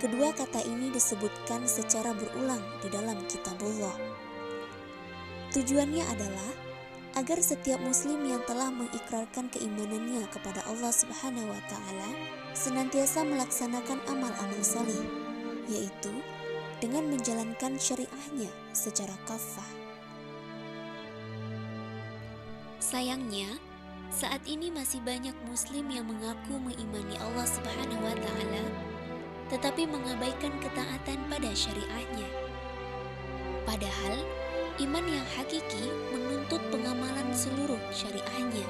Kedua kata ini disebutkan secara berulang di dalam kitabullah. Tujuannya adalah agar setiap muslim yang telah mengikrarkan keimanannya kepada Allah Subhanahu wa taala senantiasa melaksanakan amal-amal saleh, yaitu dengan menjalankan syariahnya secara kafah. Sayangnya, saat ini masih banyak muslim yang mengaku mengimani Allah Subhanahu wa taala tetapi mengabaikan ketaatan pada syariahnya. Padahal, iman yang hakiki menuntut pengamalan seluruh syariahnya.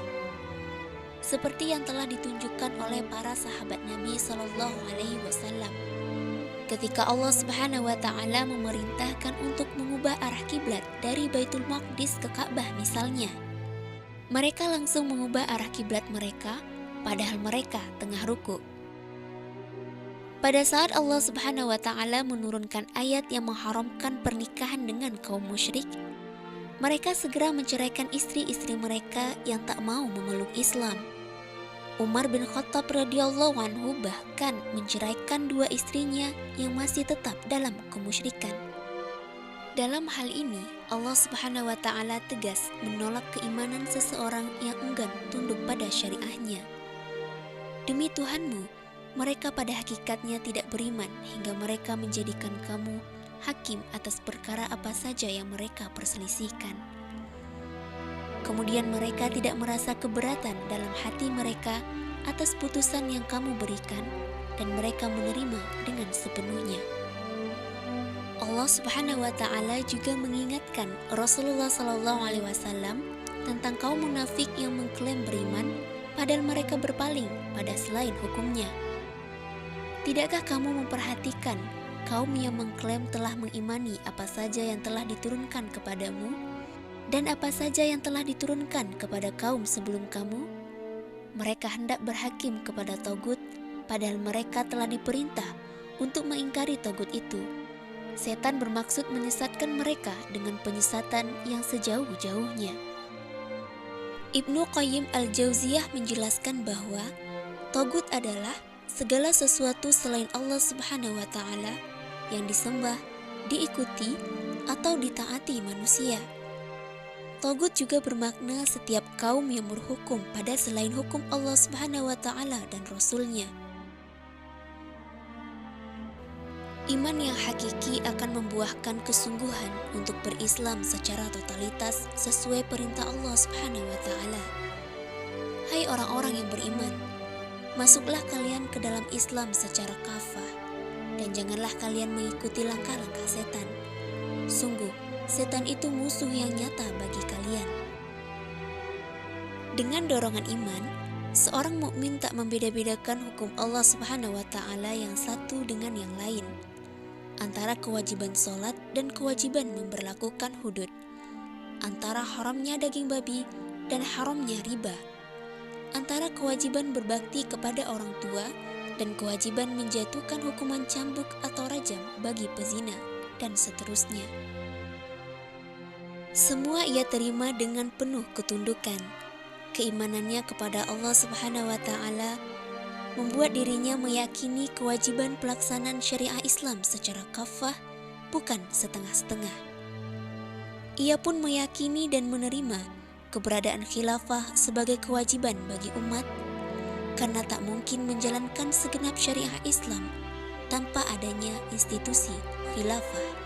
Seperti yang telah ditunjukkan oleh para sahabat Nabi Shallallahu Alaihi Wasallam. Ketika Allah Subhanahu Wa Taala memerintahkan untuk mengubah arah kiblat dari Baitul Maqdis ke Ka'bah misalnya, mereka langsung mengubah arah kiblat mereka, padahal mereka tengah ruku. Pada saat Allah Subhanahu wa taala menurunkan ayat yang mengharamkan pernikahan dengan kaum musyrik, mereka segera menceraikan istri-istri mereka yang tak mau memeluk Islam. Umar bin Khattab radhiyallahu anhu bahkan menceraikan dua istrinya yang masih tetap dalam kemusyrikan. Dalam hal ini, Allah Subhanahu wa taala tegas menolak keimanan seseorang yang enggan tunduk pada syariahnya. Demi Tuhanmu, mereka pada hakikatnya tidak beriman hingga mereka menjadikan kamu hakim atas perkara apa saja yang mereka perselisihkan. Kemudian mereka tidak merasa keberatan dalam hati mereka atas putusan yang kamu berikan dan mereka menerima dengan sepenuhnya. Allah Subhanahu wa taala juga mengingatkan Rasulullah sallallahu alaihi wasallam tentang kaum munafik yang mengklaim beriman padahal mereka berpaling pada selain hukumnya. Tidakkah kamu memperhatikan kaum yang mengklaim telah mengimani apa saja yang telah diturunkan kepadamu dan apa saja yang telah diturunkan kepada kaum sebelum kamu? Mereka hendak berhakim kepada Tagut, padahal mereka telah diperintah untuk mengingkari Tagut itu. Setan bermaksud menyesatkan mereka dengan penyesatan yang sejauh-jauhnya. Ibnu Qayyim al-Jauziyah menjelaskan bahwa Tagut adalah segala sesuatu selain Allah Subhanahu wa taala yang disembah, diikuti, atau ditaati manusia. Tagut juga bermakna setiap kaum yang berhukum pada selain hukum Allah Subhanahu wa taala dan Rasul-Nya. Iman yang hakiki akan membuahkan kesungguhan untuk berislam secara totalitas sesuai perintah Allah Subhanahu wa taala. Hai orang-orang yang beriman, masuklah kalian ke dalam Islam secara kafah, dan janganlah kalian mengikuti langkah-langkah setan. Sungguh, setan itu musuh yang nyata bagi kalian. Dengan dorongan iman, seorang mukmin tak membeda-bedakan hukum Allah Subhanahu wa taala yang satu dengan yang lain, antara kewajiban sholat dan kewajiban memberlakukan hudud, antara haramnya daging babi dan haramnya riba, antara kewajiban berbakti kepada orang tua dan kewajiban menjatuhkan hukuman cambuk atau rajam bagi pezina, dan seterusnya. Semua ia terima dengan penuh ketundukan. Keimanannya kepada Allah Subhanahu wa taala membuat dirinya meyakini kewajiban pelaksanaan syariah Islam secara kafah, bukan setengah-setengah. Ia pun meyakini dan menerima keberadaan khilafah sebagai kewajiban bagi umat, karena tak mungkin menjalankan segenap syariah Islam tanpa adanya institusi khilafah.